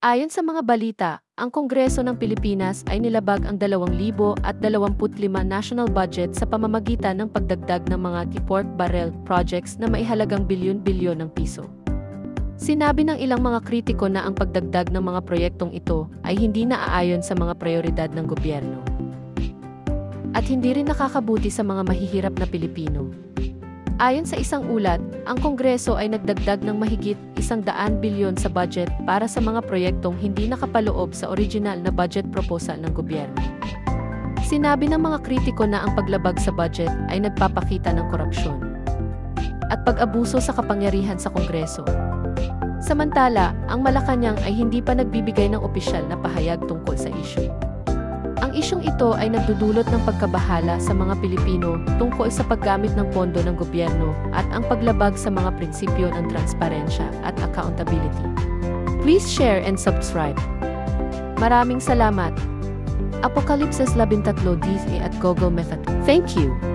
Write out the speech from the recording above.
Ayon sa mga balita, ang Kongreso ng Pilipinas ay nilabag ang 2025 national budget sa pamamagitan ng pagdagdag ng mga T-Pork Barrel projects na maihalagang bilyon-bilyon ng piso. Sinabi ng ilang mga kritiko na ang pagdagdag ng mga proyektong ito ay hindi naaayon sa mga prioridad ng gobyerno at hindi rin nakakabuti sa mga mahihirap na Pilipino. Ayon sa isang ulat, ang Kongreso ay nagdagdag ng mahigit 100 bilyon sa budget para sa mga proyektong hindi nakapaloob sa original na budget proposal ng gobyerno. Sinabi ng mga kritiko na ang paglabag sa budget ay nagpapakita ng korupsyon at pag-abuso sa kapangyarihan sa Kongreso. Samantala, ang Malacanang ay hindi pa nagbibigay ng opisyal na pahayag tungkol sa issue. Ang isyong ito ay nagdudulot ng pagkabahala sa mga Pilipino tungkol sa paggamit ng pondo ng gobyerno at ang paglabag sa mga prinsipyo ng transparensya at accountability. Please share and subscribe. Maraming salamat. Apokalipsis 13 DA at Google Method. Thank you.